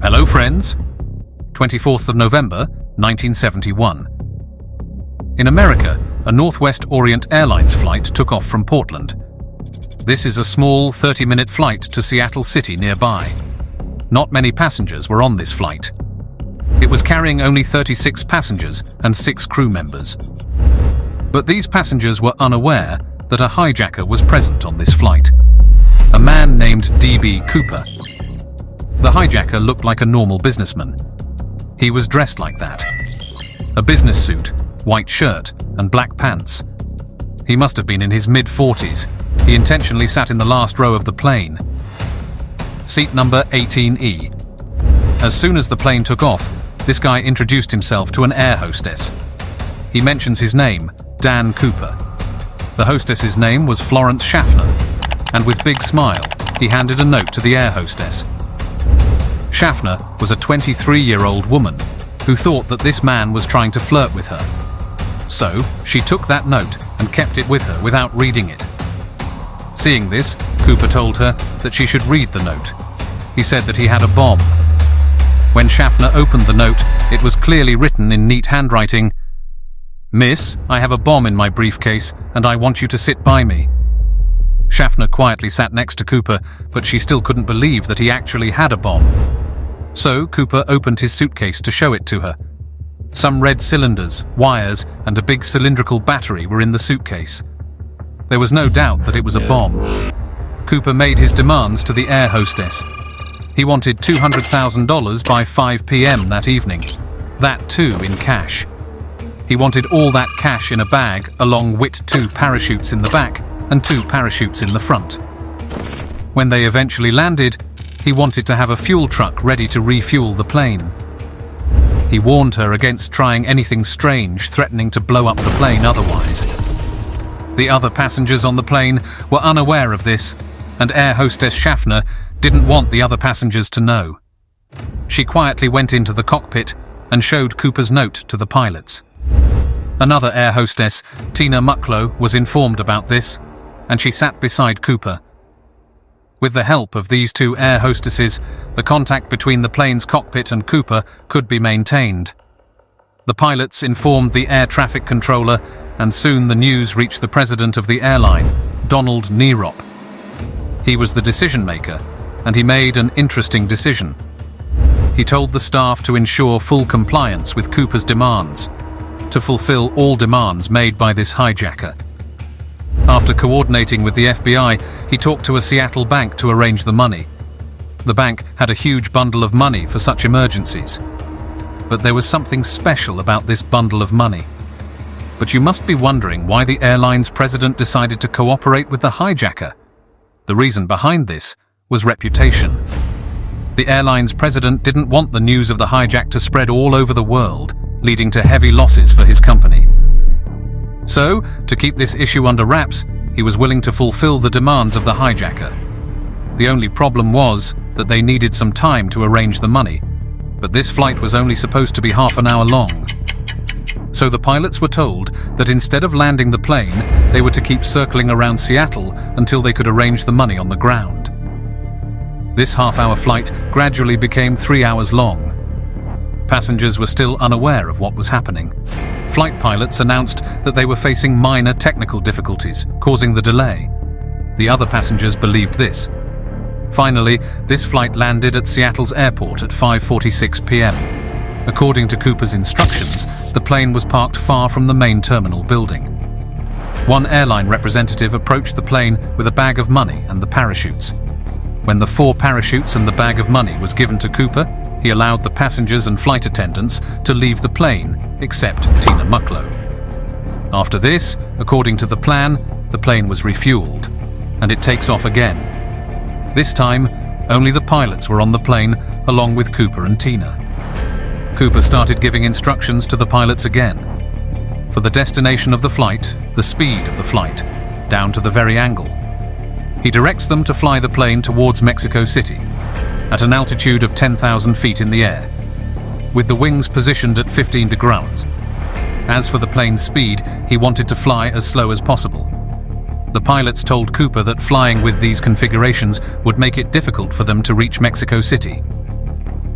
Hello friends, 24th of November, 1971. In America, a Northwest Orient Airlines flight took off from Portland. This is a small 30-minute flight to Seattle City nearby. Not many passengers were on this flight. It was carrying only 36 passengers and 6 crew members. But these passengers were unaware that a hijacker was present on this flight, a man named D.B. Cooper. The hijacker looked like a normal businessman. He was dressed like that. A business suit, white shirt, and black pants. He must have been in his mid-40s. He intentionally sat in the last row of the plane. Seat number 18E. As soon as the plane took off, this guy introduced himself to an air hostess. He mentions his name, Dan Cooper. The hostess's name was Florence Schaffner, and with big smile, he handed a note to the air hostess. Schaffner was a 23-year-old woman who thought that this man was trying to flirt with her. So, she took that note and kept it with her without reading it. Seeing this, Cooper told her that she should read the note. He said that he had a bomb. When Schaffner opened the note, it was clearly written in neat handwriting, "Miss, I have a bomb in my briefcase and I want you to sit by me." Schaffner quietly sat next to Cooper, but she still couldn't believe that he actually had a bomb. So Cooper opened his suitcase to show it to her. Some red cylinders, wires, and a big cylindrical battery were in the suitcase. There was no doubt that it was a bomb. Cooper made his demands to the air hostess. He wanted $200,000 by 5 p.m. that evening. That too in cash. He wanted all that cash in a bag, along with 2 parachutes in the back and 2 parachutes in the front. When they eventually landed, he wanted to have a fuel truck ready to refuel the plane. He warned her against trying anything strange, threatening to blow up the plane otherwise. The other passengers on the plane were unaware of this, and air hostess Schaffner didn't want the other passengers to know. She quietly went into the cockpit and showed Cooper's note to the pilots. Another air hostess, Tina Mucklow, was informed about this, and she sat beside Cooper. With the help of these 2 air hostesses, the contact between the plane's cockpit and Cooper could be maintained. The pilots informed the air traffic controller, and soon the news reached the president of the airline, Donald Nierop. He was the decision maker, and he made an interesting decision. He told the staff to ensure full compliance with Cooper's demands, to fulfill all demands made by this hijacker. After coordinating with the FBI, he talked to a Seattle bank to arrange the money. The bank had a huge bundle of money for such emergencies. But there was something special about this bundle of money. But you must be wondering why the airline's president decided to cooperate with the hijacker. The reason behind this was reputation. The airline's president didn't want the news of the hijack to spread all over the world, leading to heavy losses for his company. So, to keep this issue under wraps, he was willing to fulfill the demands of the hijacker. The only problem was that they needed some time to arrange the money, but this flight was only supposed to be half an hour long. So the pilots were told that instead of landing the plane, they were to keep circling around Seattle until they could arrange the money on the ground. This half-hour flight gradually became 3 hours long. Passengers were still unaware of what was happening. Flight pilots announced that they were facing minor technical difficulties, causing the delay. The other passengers believed this. Finally, this flight landed at Seattle's airport at 5:46 p.m. According to Cooper's instructions, the plane was parked far from the main terminal building. One airline representative approached the plane with a bag of money and the parachutes. When the 4 parachutes and the bag of money was given to Cooper, he allowed the passengers and flight attendants to leave the plane, except Tina Mucklow. After this, according to the plan, the plane was refueled, and it takes off again. This time, only the pilots were on the plane, along with Cooper and Tina. Cooper started giving instructions to the pilots again. For the destination of the flight, the speed of the flight, down to the very angle. He directs them to fly the plane towards Mexico City, at an altitude of 10,000 feet in the air, with the wings positioned at 15 degrees. As for the plane's speed, he wanted to fly as slow as possible. The pilots told Cooper that flying with these configurations would make it difficult for them to reach Mexico City.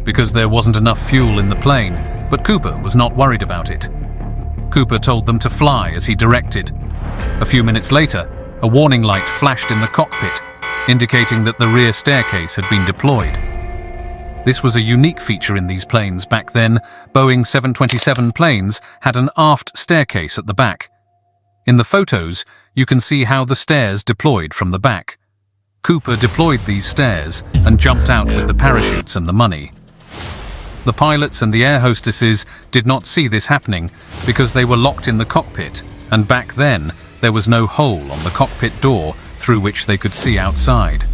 because there wasn't enough fuel in the plane, but Cooper was not worried about it. Cooper told them to fly as he directed. A few minutes later, a warning light flashed in the cockpit, indicating that the rear staircase had been deployed. This was a unique feature in these planes back then. Boeing 727 planes had an aft staircase at the back. In the photos, you can see how the stairs deployed from the back. Cooper deployed these stairs and jumped out with the parachutes and the money. The pilots and the air hostesses did not see this happening because they were locked in the cockpit, and back then there was no hole on the cockpit door through which they could see outside.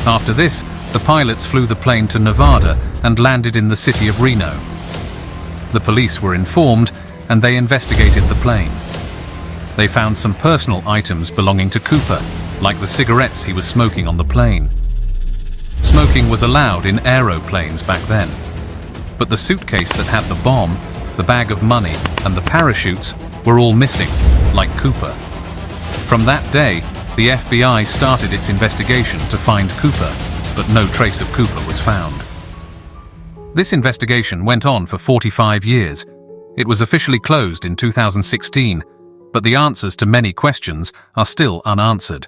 After this, the pilots flew the plane to Nevada and landed in the city of Reno. The police were informed and they investigated the plane. They found some personal items belonging to Cooper, like the cigarettes he was smoking on the plane. Smoking was allowed in aeroplanes back then, but the suitcase that had the bomb, the bag of money, and the parachutes were all missing, like Cooper. From that day, the FBI started its investigation to find Cooper, but no trace of Cooper was found. This investigation went on for 45 years. It was officially closed in 2016, but the answers to many questions are still unanswered.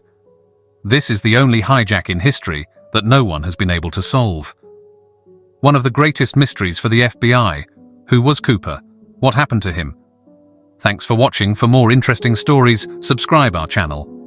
This is the only hijack in history that no one has been able to solve. One of the greatest mysteries for the FBI. Who was Cooper? What happened to him? Thanks for watching. For more interesting stories, subscribe our channel.